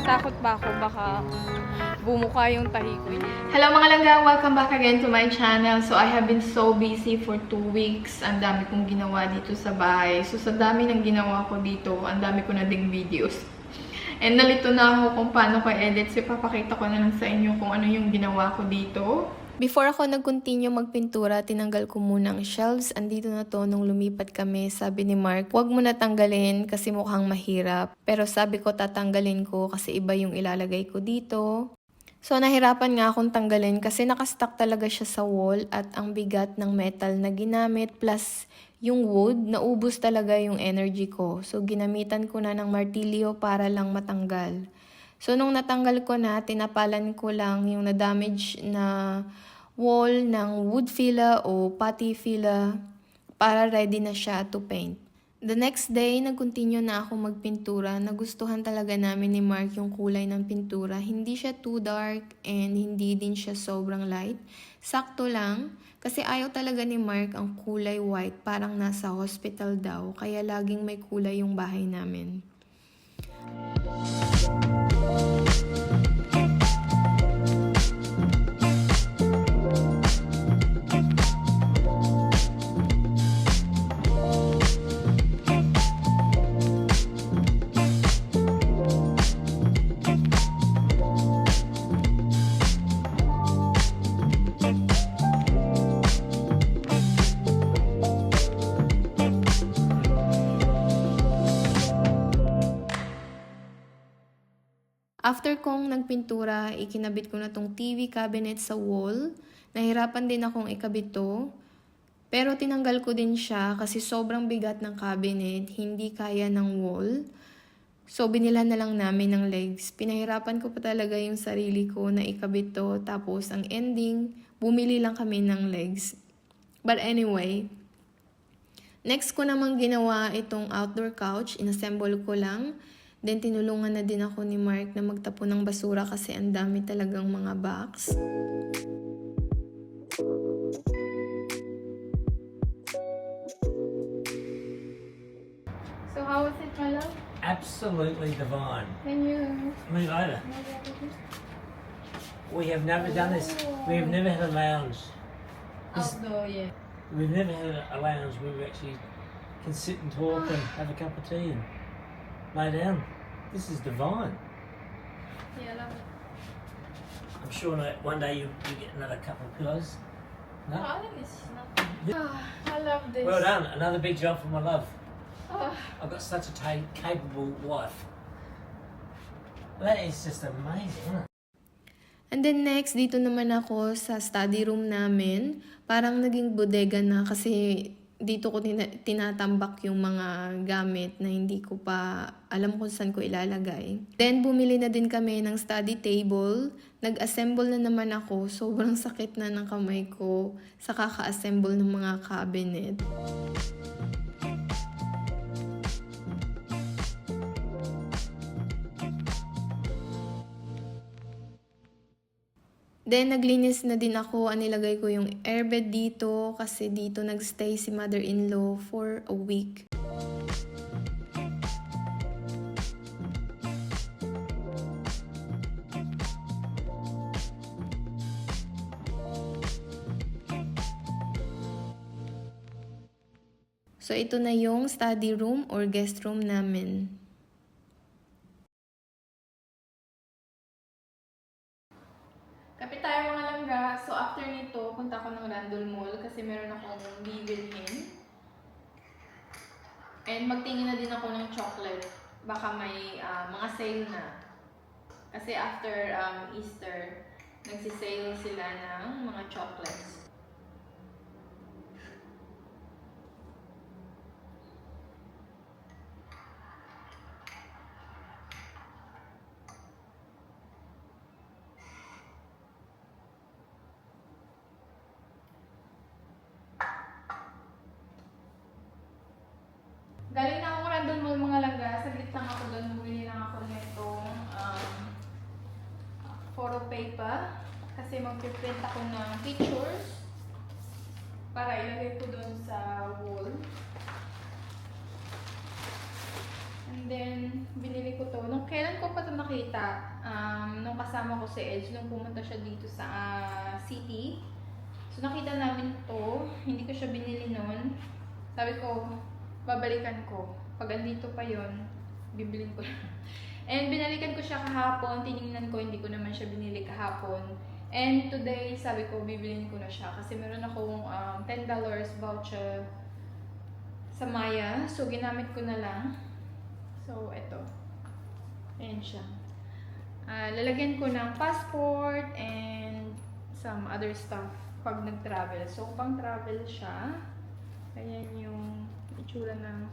Natatakot ba ako? Baka bumuka yung tahi ko. Hello mga langga! Welcome back again to my channel. So I have been so busy for 2 weeks. Ang dami kong ginawa dito sa bahay. So sa dami ng ginawa ko dito, ang dami ko na ding videos. And nalito na ako kung paano ko edit. So ipapakita ko na lang sa inyo kung ano yung ginawa ko dito. Before ako nag-continue magpintura, tinanggal ko muna ang shelves. Andito na to nung lumipat kami. Sabi ni Mark, huwag mo na tanggalin kasi mukhang mahirap. Pero sabi ko tatanggalin ko kasi iba yung ilalagay ko dito. So nahirapan nga akong tanggalin kasi nakastuck talaga siya sa wall at ang bigat ng metal na ginamit plus yung wood, naubos talaga yung energy ko. So ginamitan ko na ng martilyo para lang matanggal. So nung natanggal ko na, tinapalan ko lang yung na-damage na wall ng wood fila o putty fila para ready na siya to paint. The next day, nag-continue na ako magpintura. Nagustuhan talaga namin ni Mark yung kulay ng pintura. Hindi siya too dark and hindi din siya sobrang light. Sakto lang. Kasi ayaw talaga ni Mark ang kulay white. Parang nasa hospital daw. Kaya laging may kulay yung bahay namin. After kong nagpintura, ikinabit ko na tong TV cabinet sa wall. Nahirapan din akong ikabit to. Pero tinanggal ko din siya kasi sobrang bigat ng cabinet, hindi kaya ng wall. So binila na lang namin ng legs. Pinahirapan ko pa talaga yung sarili ko na ikabit to. Tapos ang ending, bumili lang kami ng legs. But anyway, next ko namang ginawa itong outdoor couch. Inassemble ko lang. Then tinulungan na din ako ni Mark na magtapon ng basura kasi ang dami talagang mga box. So how was it, my love? Absolutely divine. Can you... Move over. We have never done this. We have never had a lounge. Outdoor, yeah. We've never had a lounge where we actually can sit and talk and have a cup of tea and lay down. This is divine. Yeah, I love it. I'm sure one day you get another couple of pillows. No, No? I think it's not... I love this. Well done. Another big job for my love. Oh. I've got such a capable wife. That is just amazing, isn't it? And then next, dito naman ako sa study room namin. Parang naging bodega na kasi dito ko tinatambak yung mga gamit na hindi ko pa alam kung saan ko ilalagay. Then bumili na din kami ng study table. Nag-assemble na naman ako. Sobrang sakit na ng kamay ko sa kaka-assemble ng mga cabinet. Then, naglinis na din ako. Nilagay ko yung airbed dito kasi dito nagstay si mother-in-law for a week. So, ito na yung study room or guest room namin. Kapit tayo mga langga. So, after nito, punta ako ng Randall Mall kasi meron akong bibilhin. And magtingin na din ako ng chocolate. Baka may mga sale na. Kasi after Easter, nagsisale sila ng mga chocolates. Galing na ako Randall Mall mga langga. Saglit lang ako doon. Bumili lang ako nitong photo paper. Kasi magpiprint ako ng pictures para ilagay ko doon sa wall. And then, binili ko to. Nung kailan ko pa ito nakita? kita nung kasama ko si Edge, nung pumunta siya dito sa city. So, nakita namin to. Hindi ko siya binili noon. Sabi ko, babalikan ko. Pag andito pa yon, bibilin ko. And binalikan ko siya kahapon. Tiningnan ko, hindi ko naman siya binili kahapon. And today, sabi ko, bibilin ko na siya. Kasi meron akong $10 voucher sa Maya. So, ginamit ko na lang. So, eto. Ayan siya. Lalagyan ko ng passport and some other stuff pag nag-travel. So, pang travel siya. Ayan yung itsura ng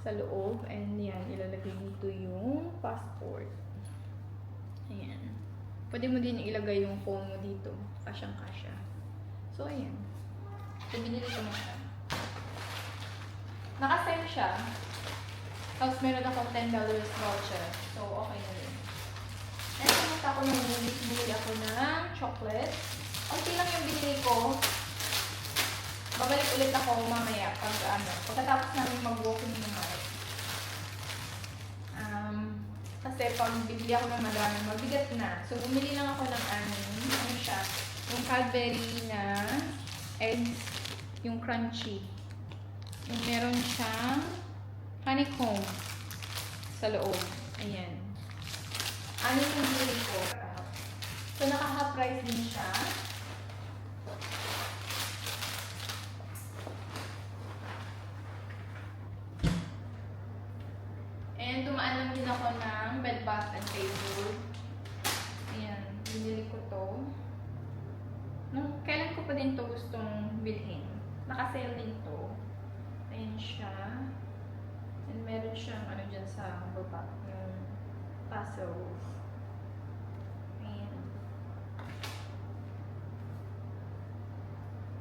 sa loob. And yan, ilalagay dito yung passport. Ayan. Pwede mo din ilagay yung phone mo dito. Kasyang-kasya. So, ayan. So, binili ko mo siya. Naka-send siya. Tapos, meron akong $10 voucher. So, okay na rin. And pumunta ako ng movies. Binili ako ng chocolate. Unti lang yung binili ko. Babalik ulit ako mamaya pagkatapos namin mag-walking ng market. Kasi pag bibili ako ng madami, mabigat na. So, bumili lang ako ng ano siya, yung Cadbury na eggs, yung crunchy. Yung meron siyang honeycomb sa loob. Ayan. Ano yung binili ko? So, naka-half price din siya. And dumaan lang din ako ng Bed Bath and Table. Ayan, binili ko to. Kailan ko pa din to gustong bilhin. Naka-sale din to. Ayan siya. And meron siyang ano dyan sa baba. Yung tassels. Ayan.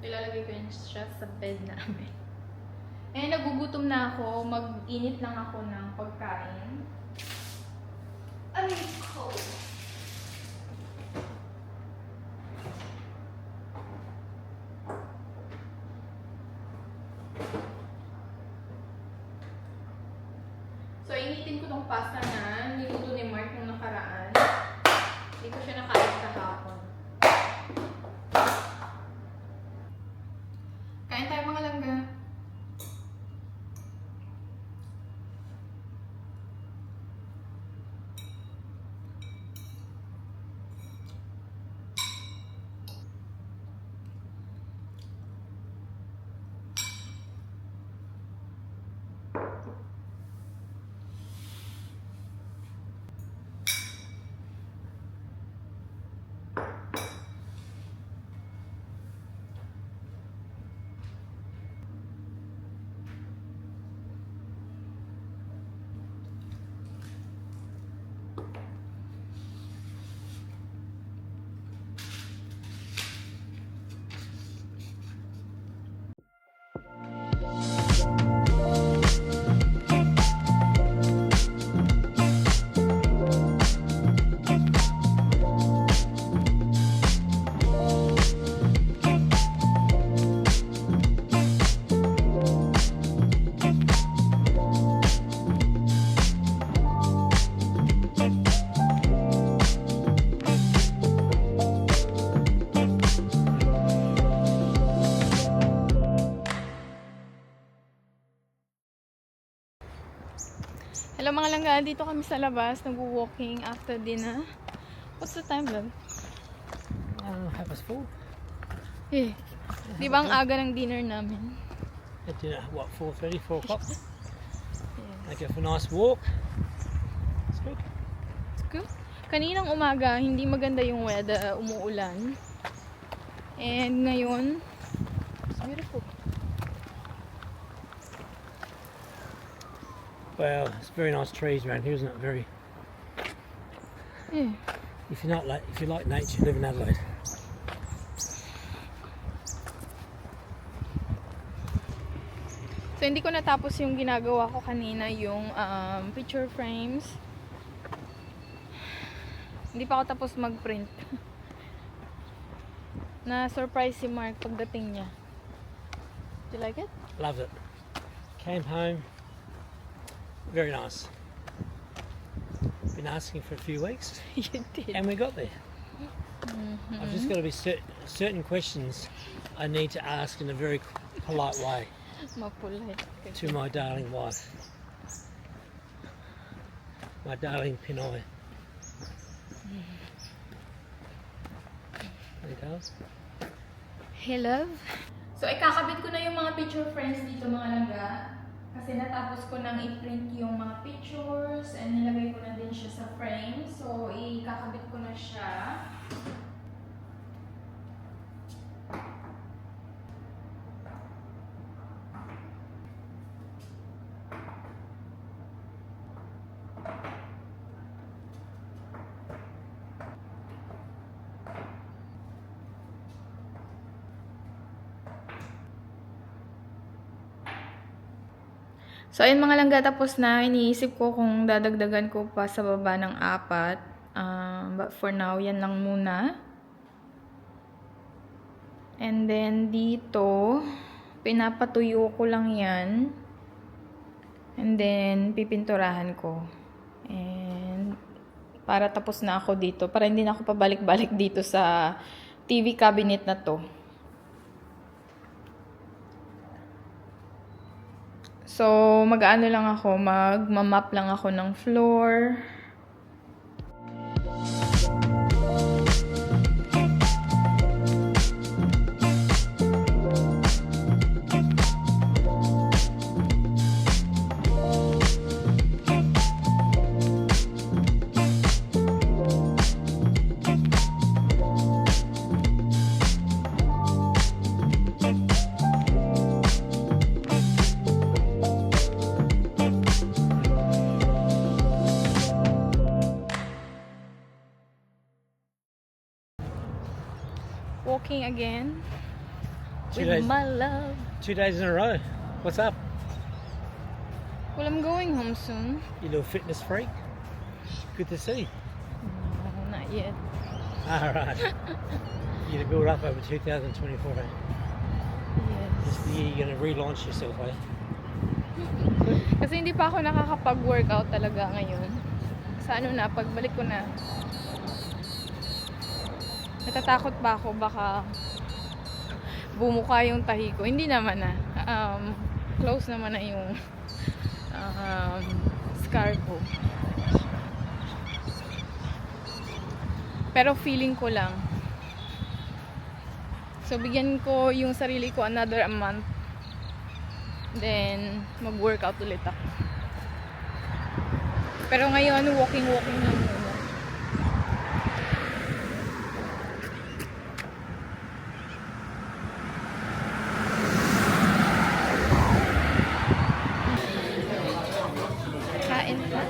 Ilalagay ko yun siya sa bed namin. Eh, nagugutom na ako. Mag-init lang ako ng pagkain. Ay, cold. So, initin ko tong pasta na niluto ni Mark nung nakaraan. Hindi ko siya nakain kahapon. Kain tayo mga langga. Hello mga langga, dito kami sa labas, nag-walking after dinner. What's the time, love? 4:30. Eh, di ba ang aga ng dinner namin? At dinner, what, 4:30, 4 o'clock? Yes. I go for a nice walk. It's good. It's good. Kaninang umaga, hindi maganda yung weather, umuulan. And ngayon, it's beautiful. Well, it's very nice trees around here, isn't it? Very. Eh. If you like nature, live in Adelaide. So, hindi ko natapos yung ginagawa ko kanina, yung picture frames. Hindi pa ako tapos mag-print. Na-surprise si Mark pagdating niya. Do you like it? Loved it. Came home. Very nice. been asking for a few weeks, You did. and we got there. I've just got to be certain questions I need to ask in a very polite way Mapulay. to my darling wife, my darling Pinoy. Hey, darling. Hey, love. So, ikakabit ko na yung mga picture frames dito mga langga. Kasi natapos ko nang i-print yung mga pictures and nilagay ko na din siya sa frame. So, ikakabit ko na siya. So, ayun mga langga, tapos na. Iniisip ko kung dadagdagan ko pa sa baba ng 4. But for now, yan lang muna. And then, dito, pinapatuyo ko lang yan. And then, pipinturahan ko. And, para tapos na ako dito. Para hindi na ako pabalik-balik dito sa TV cabinet na to. So, mag-ano lang ako, mag-map lang ako ng floor. Walking again with my love. 2 days in a row. What's up? Well, I'm going home soon. You little fitness freak? Good to see. No, not yet. Alright. You're gonna build up over 2024, eh? Yes. This is the year you're gonna relaunch yourself, eh? Kasi hindi pa ako nakakapag-workout talaga ngayon. Sa ano na, pagbalik ko na. Natatakot pa ako, baka bumuka yung tahi ko. Hindi naman na. Close naman na yung scar ko. Pero feeling ko lang. So, bigyan ko yung sarili ko another a month. Then, mag-workout ulit ako. Pero ngayon, walking lang muna. Kain pa.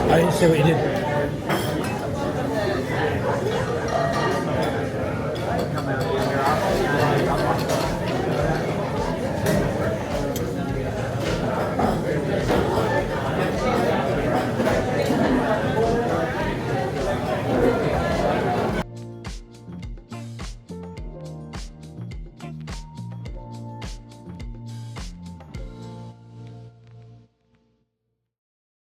I didn't see what you did.